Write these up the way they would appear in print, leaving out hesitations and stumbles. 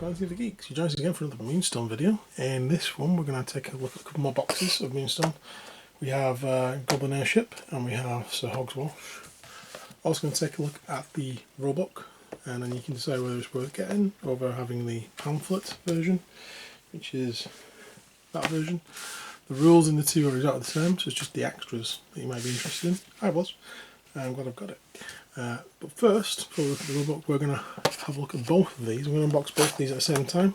Transparency of the Geeks. You join us again for another Moonstone video. In this one we're going to take a look at a couple more boxes of Moonstone. We have Goblin Airship and we have Sir Hogswash. Also going to take a look at the Rulebook, and then you can decide whether it's worth getting over having the pamphlet version, which is that version. The rules in the two are exactly the same, so it's just the extras that you might be interested in. I was. I'm glad I've got it. But first, before we look at the rulebook, we're going to have a look at both of these. I'm going to unbox both of these at the same time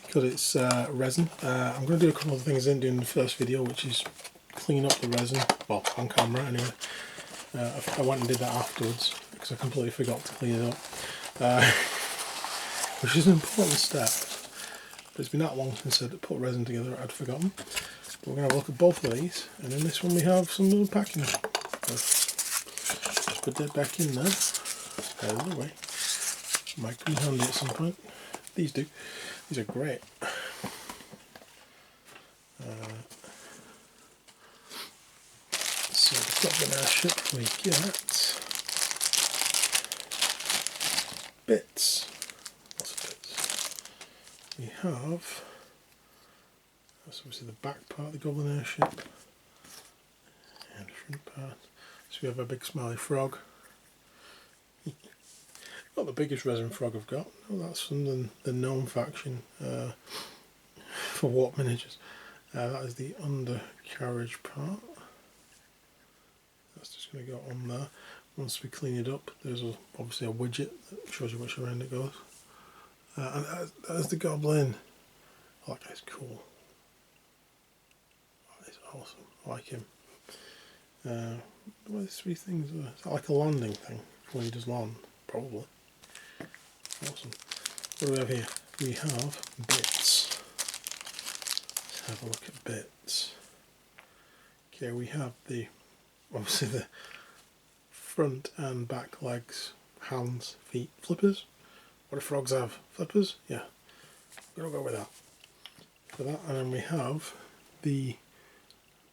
because it's resin. I'm going to do a couple of things I didn't do in the first video, which is clean up the resin, well, on camera anyway. I went and did that afterwards because I completely forgot to clean it up, which is an important step. But it's been that long since I put resin together I'd forgotten. But we're going to have a look at both of these, and in this one we have some little packing. Just put that back in there, out of the way. Might come in handy at some point. These do. These are great. So the Goblin Airship we get bits. Lots of bits. We have, that's obviously the back part of the Goblin Airship and the front part. So we have a big smiley frog. Not the biggest resin frog I've got. No, that's from the gnome faction for Warp Miniatures. That is the undercarriage part. That's just going to go on there. Once we clean it up, there's obviously a widget that shows you which way it goes. And there's the Goblin. Oh, that guy's cool. That is awesome. I like him. What are these three things? Is that like a landing thing when he does land? Probably. Awesome. What do we have here? We have bits. Let's have a look at bits. Okay, we have obviously the front and back legs, hands, feet, flippers. What do frogs have? Flippers? Yeah. I'm going to go with that. For that, and then we have the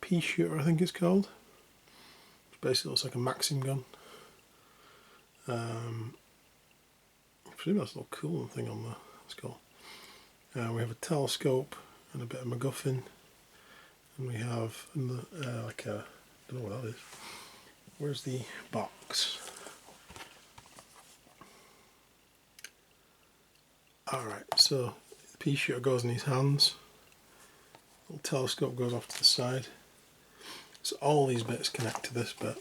pea shooter, I think it's called. Which basically looks like a Maxim gun. I presume that's a little cool thing on there. That's cool. We have a telescope and a bit of MacGuffin, and we have like a, I don't know what that is. Where's the box? Alright, so the pea shooter goes in his hands. Little telescope goes off to the side. So all these bits connect to this bit.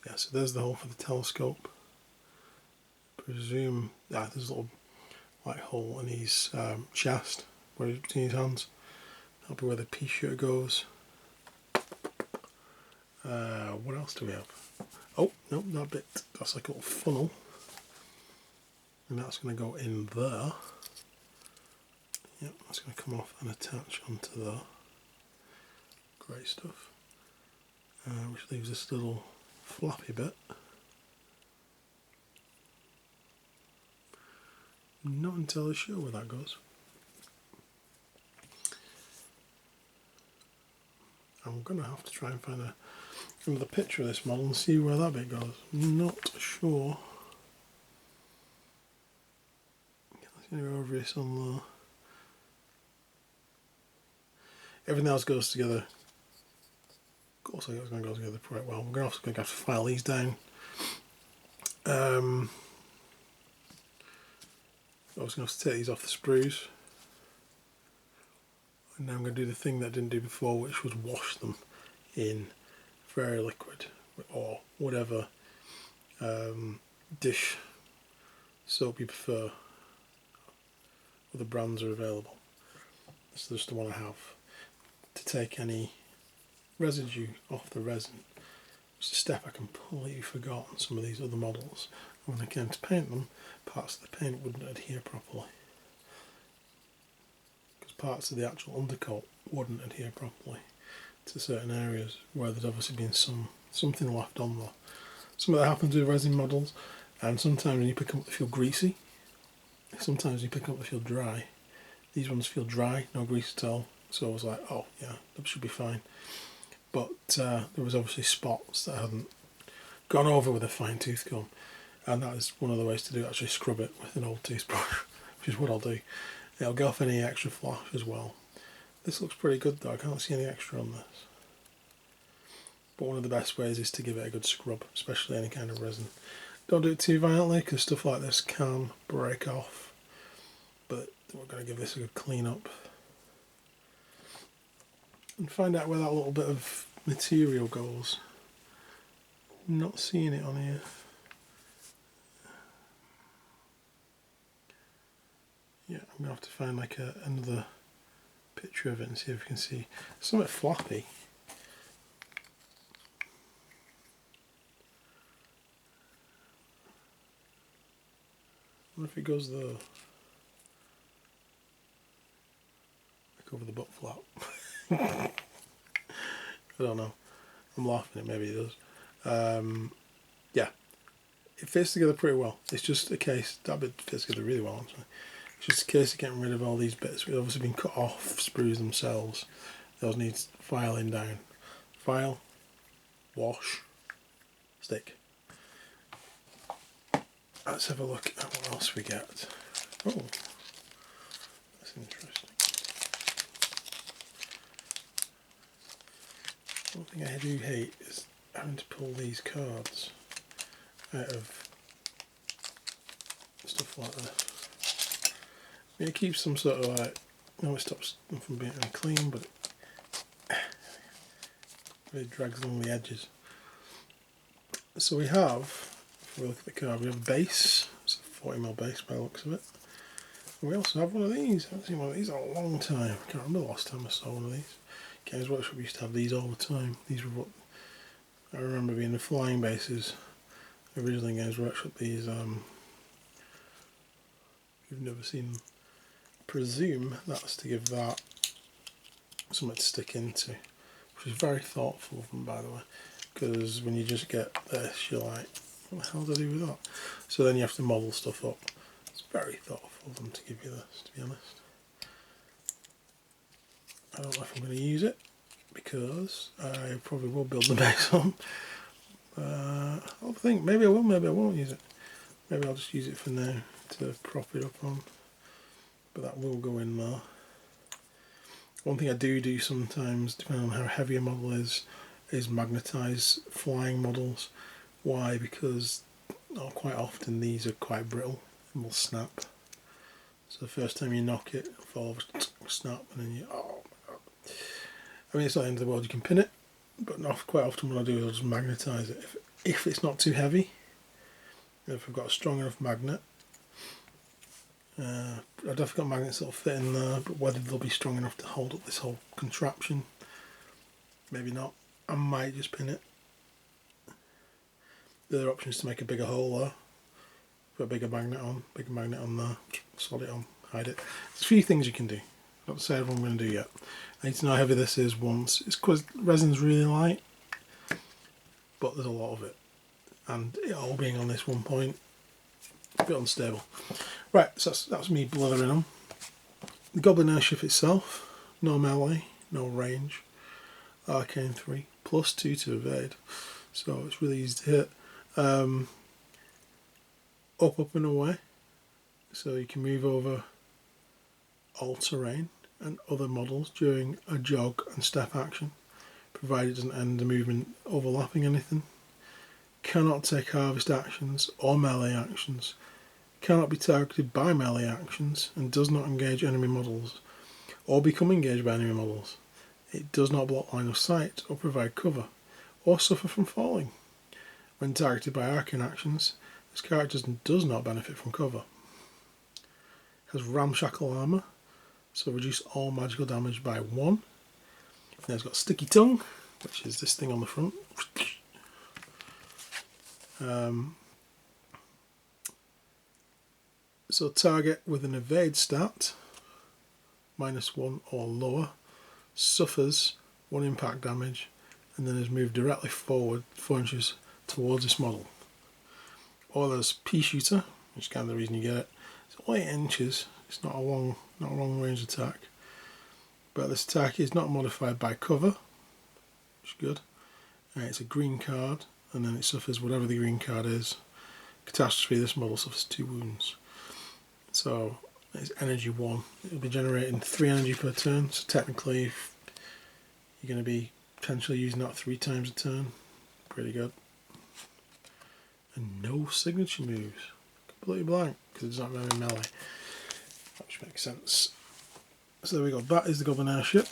Yeah, so there's the hole for the telescope. Presume there's a little white hole in his chest where he's between his hands. That'll be where the pea shooter goes. What else do we have? Oh no, that bit, that's like a little funnel, and that's going to go in there. Yep, that's going to come off and attach onto there. Great stuff. Which leaves this little flappy bit. Not entirely sure where that goes. I'm going to have to try and find another picture of this model and see where that bit goes. Not sure. Let's go over this on there. Everything else goes together. Of course, it's going to go together quite well. We're also going to have to file these down. I was going to have to take these off the sprues, and now I'm going to do the thing that I didn't do before, which was wash them in very liquid or whatever dish soap you prefer. Other brands are available. This is just the one I have to take any residue off the resin. It's a step I completely forgot on some of these other models. When I came to paint them, parts of the paint wouldn't adhere properly. Because parts of the actual undercoat wouldn't adhere properly to certain areas where there's obviously been something left on there. Some of that happens with resin models, and sometimes when you pick up they feel greasy. Sometimes you pick up they feel dry. These ones feel dry, no grease at all. So I was like, oh yeah, that should be fine. But there was obviously spots that hadn't gone over with a fine tooth comb, and that is one of the ways to do it, actually scrub it with an old toothbrush. which is what I'll do. It'll go off any extra flash as well. This looks pretty good though, I can't see any extra on this. But one of the best ways is to give it a good scrub, especially any kind of resin. Don't do it too violently because stuff like this can break off. But we're going to give this a good clean up. And find out where that little bit of material goes. Not seeing it on here. Yeah, I'm going to have to find like another picture of it and see if we can see. It's somewhat floppy. I wonder if it goes there. Like over the butt flap. I don't know. I'm laughing at maybe it does. Yeah, it fits together pretty well. It's just a case, that bit fits together really well actually. It's just a case of getting rid of all these bits which have obviously been cut off, sprues themselves. Those need filing down. File, wash, stick. Let's have a look at what else we get. Oh, that's interesting. One thing I do hate is having to pull these cards out of stuff like this. I mean, it keeps them sort of like, it stops them from being clean, but it really drags along the edges. So we have, if we look at the card, we have a base. It's a 40mm base by the looks of it. And we also have one of these. I haven't seen one of these in a long time. I can't remember the last time I saw one of these. Games Workshop used to have these all the time. These were what I remember being the flying bases. Originally in Games Workshop, these you've never seen them. Presume that's to give that something to stick into, which is very thoughtful of them, by the way, because when you just get this you're like, what the hell do I do with that? So then you have to model stuff up. It's very thoughtful of them to give you this, to be honest. I don't know if I'm going to use it because I probably will build the base on. I'll think maybe I will, maybe I won't use it. Maybe I'll just use it for now to prop it up on. But that will go in there. One thing I do sometimes, depending on how heavy a model is magnetise flying models. Why? Because quite often these are quite brittle and will snap. So the first time you knock it, it'll fall over, snap, and then you, oh my god. I mean, it's not the end of the world, you can pin it, but quite often what I do is I'll just magnetise it. If it's not too heavy, if I've got a strong enough magnet, I've definitely got magnets that'll fit in there, but whether they'll be strong enough to hold up this whole contraption, maybe not. I might just pin it. The other option is to make a bigger hole there, put a bigger magnet on there, solid it on, hide it. There's a few things you can do. Not to say what I'm going to do yet. I need to know how heavy this is once. It's because resin's really light, but there's a lot of it, and it all being on this one point, it's a bit unstable. Right, so that's me blithering on. The Goblin airship itself, no melee, no range, arcane 3, +2 to evade, so it's really easy to hit. Up and away, so you can move over all terrain and other models during a jog and step action, provided it doesn't end the movement overlapping anything. Cannot take harvest actions or melee actions. Cannot be targeted by melee actions, and does not engage enemy models or become engaged by enemy models. It does not block line of sight or provide cover or suffer from falling. When targeted by arcane actions, this character does not benefit from cover. Has ramshackle armour, so reduce all magical damage by 1. Now it's got sticky tongue, which is this thing on the front. So target with an evade stat, -1 or lower, suffers 1 impact damage, and then is moved directly forward 4 inches towards this model. Or there's pea shooter, which is kind of the reason you get it. It's only 8 inches. It's not a long range attack, but this attack is not modified by cover, which is good. It's a green card, and then it suffers whatever the green card is. Catastrophe, this model suffers 2 wounds. So It's energy 1. It'll be generating 3 energy per turn, so technically you're going to be potentially using that 3 times a turn. Pretty good. And no signature moves. Completely blank, because it's not very melee. That should make sense. So there we go, that is the Goblin Airship.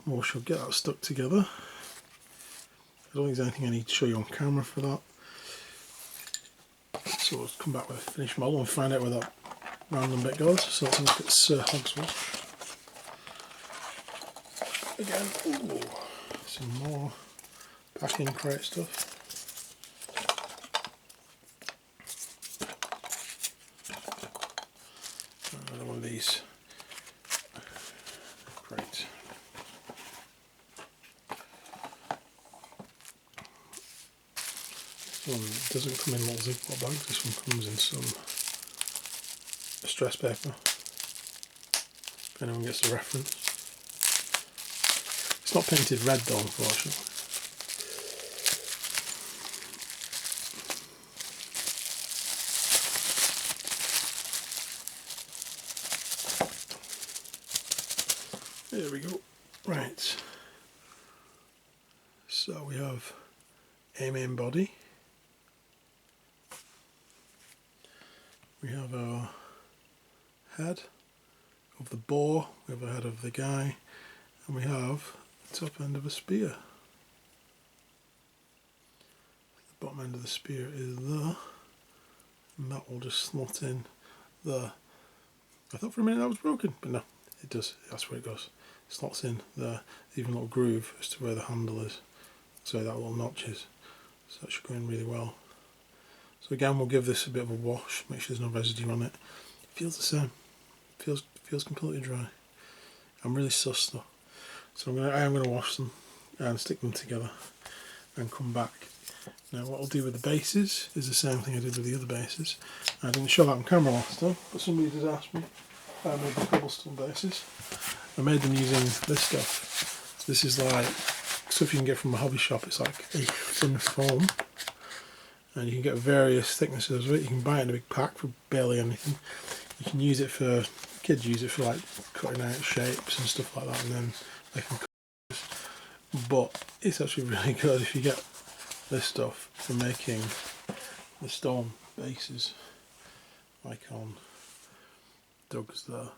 We shall get that stuck together. I don't think there's anything I need to show you on camera for that. So let's come back with a finished model and find out where that random bit goes. So let's look at Sir Hogswash. Again, ooh, some more packing crate stuff. Another one of these. Great. This one doesn't come in little Ziploc bags, this one comes in some stress paper. If anyone gets the reference. It's not painted red though, unfortunately. There we go. Right. So we have a main body. We have our head of the boar, we have a head of the guy, and we have the top end of a spear. The bottom end of the spear is there, and that will just slot in there. I thought for a minute that was broken, but no, it does, that's where it goes. It slots in there, even a little groove as to where the handle is, so that little notch is. So that should go in really well. So again, we'll give this a bit of a wash, make sure there's no residue on it. It feels the same. Feels completely dry. I'm really sus though. So I am gonna wash them and stick them together and come back. Now what I'll do with the bases is the same thing I did with the other bases. I didn't show that on camera last time, but somebody did ask me how I made the cobblestone bases. I made them using this stuff. So this is like stuff you can get from a hobby shop. It's like a thin foam. And you can get various thicknesses of it. You can buy it in a big pack for barely anything. You can use it for, kids use it for like cutting out shapes and stuff like that, and then they can cut it. But it's actually really good if you get this stuff for making the stone bases, like on Doug's there.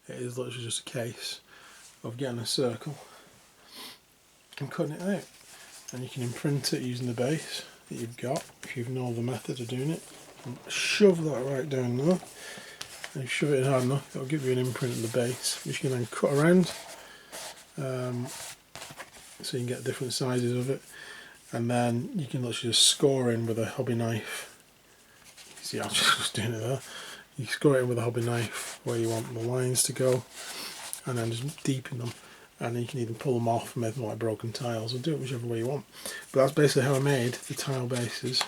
It is literally just a case of getting a circle and cutting it out, and you can imprint it using the base that you've got if you know the method of doing it, and shove that right down there, and you shove it in hard enough, it'll give you an imprint of the base which you can then cut around, so you can get different sizes of it, and then you can literally just score in with a hobby knife. You see I'm just doing it there. You score it in with a hobby knife where you want the lines to go, and then just deepen them, and then you can either pull them off and make them like broken tiles, or do it whichever way you want. But that's basically how I made the tile bases,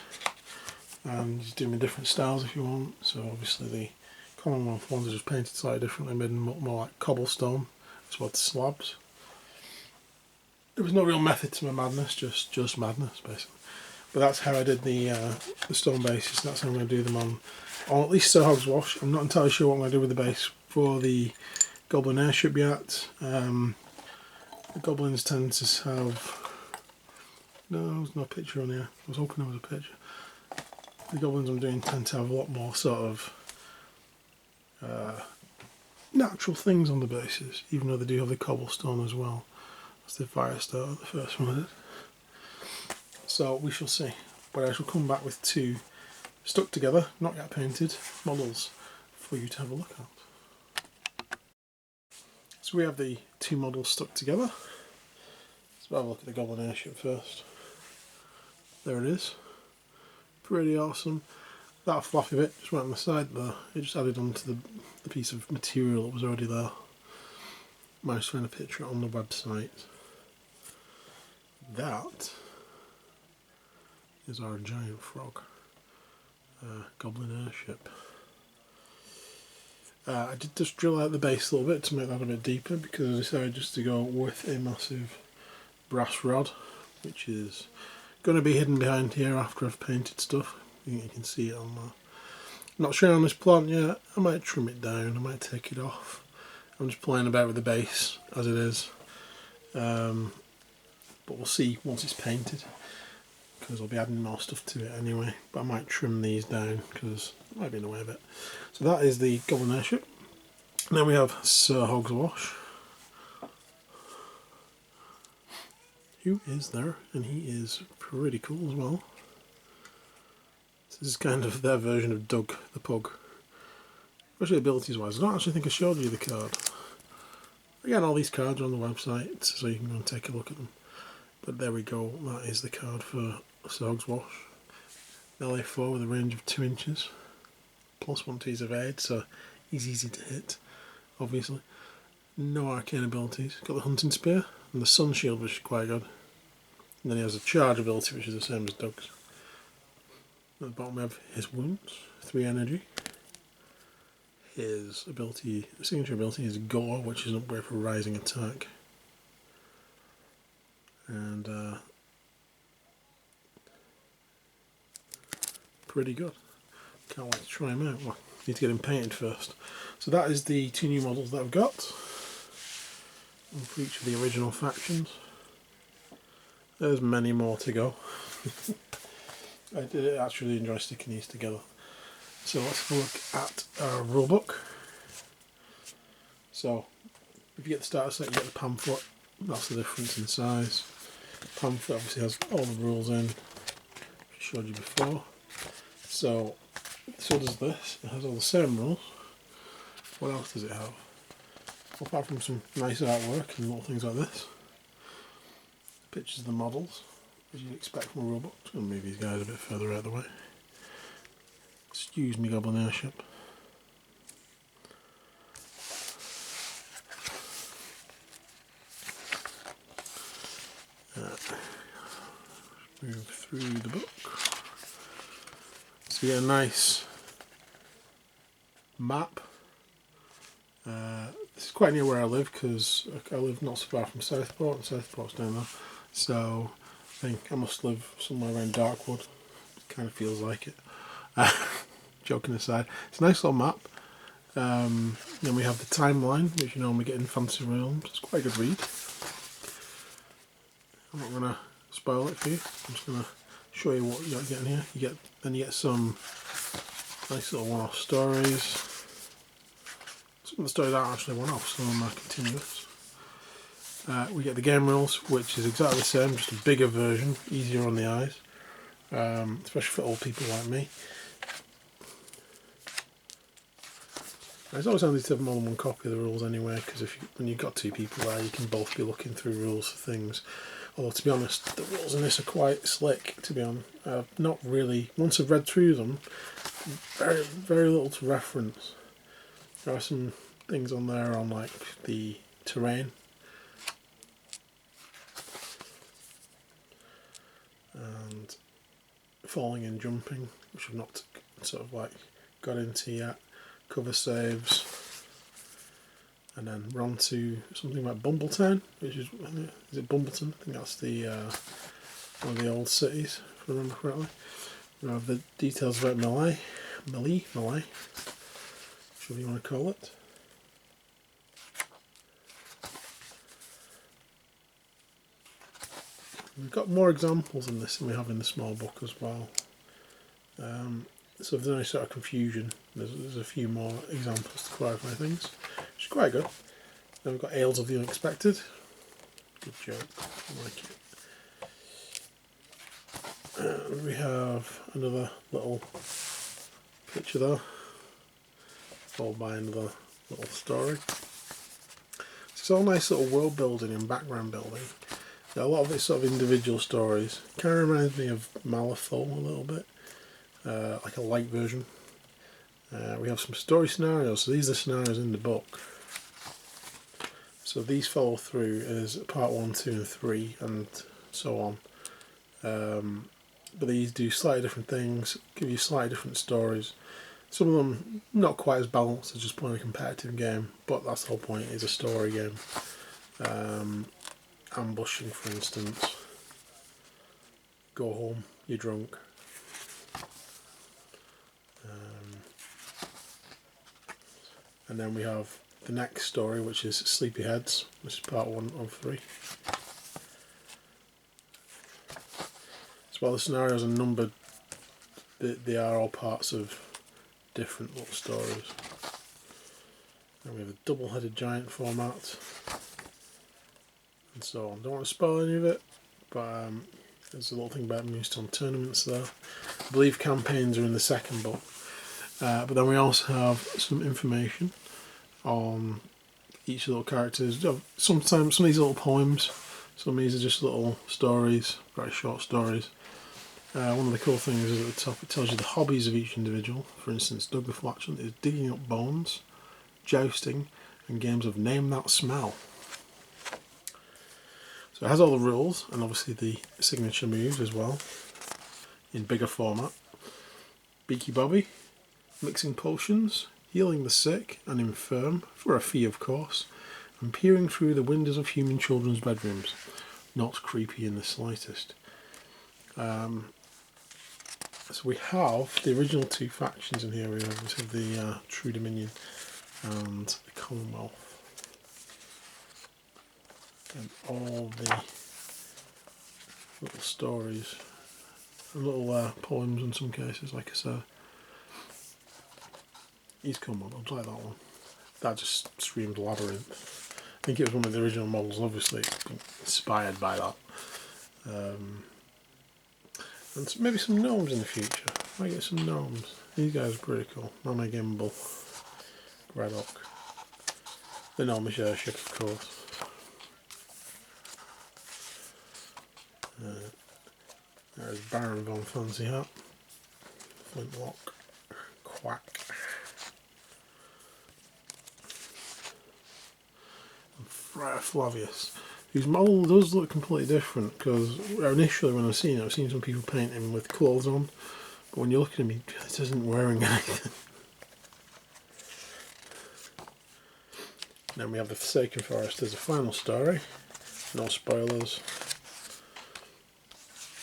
and you just do them in different styles if you want. So obviously the Commonwealth ones are just painted slightly differently, made them look more like cobblestone as well as slabs. There was no real method to my madness, just madness basically. But that's how I did the stone bases. That's how I'm going to do them on at least Sir Hogswash. I'm not entirely sure what I'm going to do with the base for the Goblin Airship yet. The goblins tend to have... No, there's no picture on here. I was hoping there was a picture. The goblins I'm doing tend to have a lot more sort of natural things on the bases, even though they do have the cobblestone as well. That's the fire starter, the first one I did. So we shall see. But I shall come back with 2 stuck together, not yet painted, models for you to have a look at. So we have the 2 models stuck together. Let's have a look at the Goblin Airship first. There it is. Pretty awesome. That fluffy bit just went on the side there. It just added onto the piece of material that was already there. Managed to find a picture on the website. That is our giant frog. Goblin Airship. I did just drill out the base a little bit to make that a bit deeper, because I decided just to go with a massive brass rod, which is going to be hidden behind here after I've painted stuff. I think you can see it on there. not sure on this plant yet. I might trim it down, I might take it off. I'm just playing about with the base as it is. But we'll see once it's painted, because I'll be adding more stuff to it anyway. But I might trim these down because it might be in the way of it. So that is the Goblin Airship. And then we have Sir Hogswash, who is there, and he is pretty cool as well. This is kind of their version of Doug the Pug. Especially abilities wise. I don't actually think I showed you the card. Again, all these cards are on the website, so you can go and take a look at them. But there we go, that is the card for Sir Hogswash. LA4 with a range of 2 inches. Plus 1 to his evade, so he's easy to hit, obviously. No arcane abilities. Got the hunting spear and the sun shield, which is quite good. And then he has a charge ability, which is the same as Doug's. At the bottom we have his wounds, 3 energy. His ability, signature ability is Gore, which is an upgrade for rising attack. And pretty good. Can't wait to try him out. Well, need to get him painted first. So that is the 2 new models that I've got. And for each of the original factions. There's many more to go. I did actually enjoy sticking these together. So let's have a look at our rulebook. So if you get the starter set, you get the pamphlet. That's the difference in size. Pamphlet obviously has all the rules in, I showed you before. So does this. It has all the same rules. What else does it have? Apart from some nice artwork and little things like this. Pictures of the models, as you'd expect from a rulebook. I'm going to move these guys a bit further out of the way. Excuse me, Goblin Airship. Move through the book. So you get a nice map. This is quite near where I live, because I live not so far from Southport, and Southport's down there. So I think I must live somewhere around Darkwood. It kind of feels like it. Joking aside, it's a nice little map. Then we have the timeline, which you normally get in Fantasy Realms. It's quite a good read. I'm not going to spoil it for you. I'm just going to show you what you're getting here. You get some nice little one-off stories. Some of the stories aren't actually one-off, some of them are continuous. We get the game rules, which is exactly the same, just a bigger version, easier on the eyes, especially for old people like me. It's always handy to have more than one copy of the rules anyway, because when you've got 2 people there, you can both be looking through rules for things. Although, to be honest, the rules in this are quite slick, to be honest. Not really, once I've read through them, very, very little to reference. There are some things on there on like the terrain. And falling and jumping, which I've not sort of like got into yet. Cover saves, and then we're on to something like Bumbletown, which is it Bumbleton? I think that's the one of the old cities, if I remember correctly. We have the details about Melee, whichever you want to call it. We've got more examples in this than we have in the small book as well. So if there's any sort of confusion, there's a few more examples to clarify things, which is quite good. Then we've got Ales of the Unexpected. Good joke, I like it. And we have another little picture there, followed by another little story. It's all nice little world building and background building. A lot of it's sort of individual stories. Kind of reminds me of Malifaux a little bit. Like a light version. We have some story scenarios, so these are the scenarios in the book. So these follow through as part 1, 2 and 3 and so on. But these do slightly different things, give you slightly different stories. Some of them not quite as balanced as just playing a competitive game, but that's the whole point, it's a story game. Ambushing, for instance. Go home, you're drunk. And then we have the next story, which is Sleepyheads, which is part 1 of 3. So while the scenarios are numbered, they are all parts of different little stories. And we have a double-headed giant format, and so on. Don't want to spoil any of it, but there's a little thing about Moonstone tournaments there. I believe campaigns are in the second book. But then we also have some information on each of the little characters. Sometimes some of these little poems, some of these are just little stories, very short stories. One of the cool things is at the top it tells you the hobbies of each individual. For instance, Doug the Flatulent is digging up bones, jousting, and games of name that smell. So it has all the rules and obviously the signature moves as well in bigger format. Beaky Bobby, mixing potions, healing the sick and infirm, for a fee of course, and peering through the windows of human children's bedrooms. Not creepy in the slightest. So we have the original 2 factions in here. We have the True Dominion and the Commonwealth. And all the little stories and little poems in some cases, like I said. He's cool models, like that one. That just screamed Labyrinth. I think it was one of the original models, obviously inspired by that. And maybe some gnomes in the future. Might get some gnomes. These guys are pretty cool. Mama Gimbal, Braddock. The gnomish airship, of course. There's Baron Von Fancy Hat, Flintlock, Quack, and Friar Flavius. Whose model does look completely different, because initially when I've seen some people paint him with clothes on, but when you look at him, he just isn't wearing anything. Then we have the Forsaken Forest as a final story. No spoilers.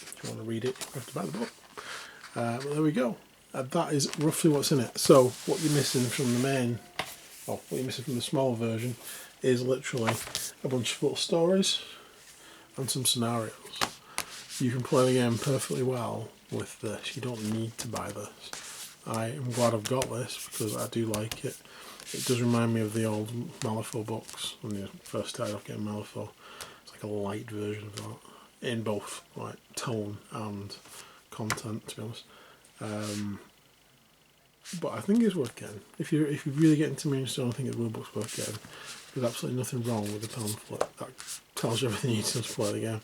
If you want to read it, you have to buy the book. But there we go. That is roughly what's in it. So what you're missing from the main, what you're missing from the small version, is literally a bunch of little stories and some scenarios. You can play the game perfectly well with this. You don't need to buy this. I am glad I've got this because I do like it. It does remind me of the old Malifaux books when you first started off getting Malifaux. It's like a light version of that, in both like tone and content, to be honest. But I think it's worth getting. If you really get into Moonstone, I think the rulebook's worth getting. There's absolutely nothing wrong with the pamphlet. That tells you everything you need to play the game.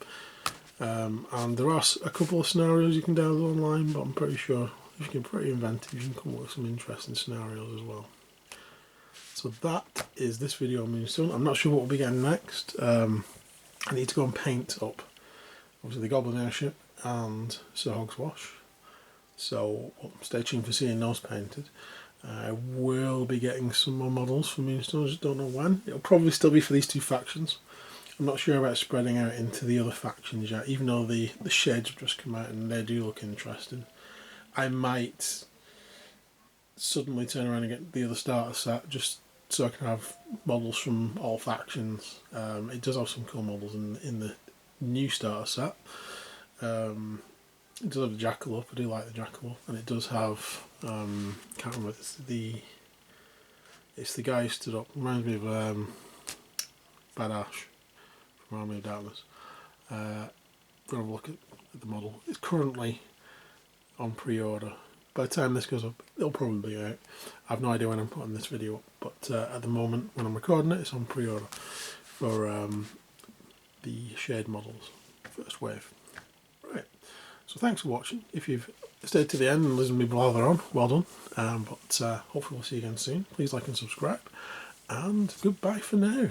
And there are a couple of scenarios you can download online, but I'm pretty sure if you get pretty inventive, you can come up with some interesting scenarios as well. So that is this video on Moonstone. I'm not sure what we'll be getting next. I need to go and paint up, obviously, the Goblin airship and Sir Hogswash. So stay tuned for seeing those painted. I will be getting some more models for Moonstone, I just don't know when. It'll probably still be for these 2 factions. I'm not sure about spreading out into the other factions yet, even though the shades have just come out and they do look interesting. I might suddenly turn around and get the other starter set just so I can have models from all factions. It does have some cool models in the new starter set. It does have the Jackalope, I do like the Jackalope, and it does have, can't remember, it's the guy who stood up, reminds me of Bad Ash from Army of Darkness. Go have a look at the model. It's currently on pre-order. By the time this goes up, it'll probably be out. I have no idea when I'm putting this video up, but at the moment when I'm recording it, it's on pre-order for the shade models, first wave. Right, so thanks for watching. If you've stayed to the end and listened to me blather on, well done. Hopefully we'll see you again soon. Please like and subscribe, and goodbye for now.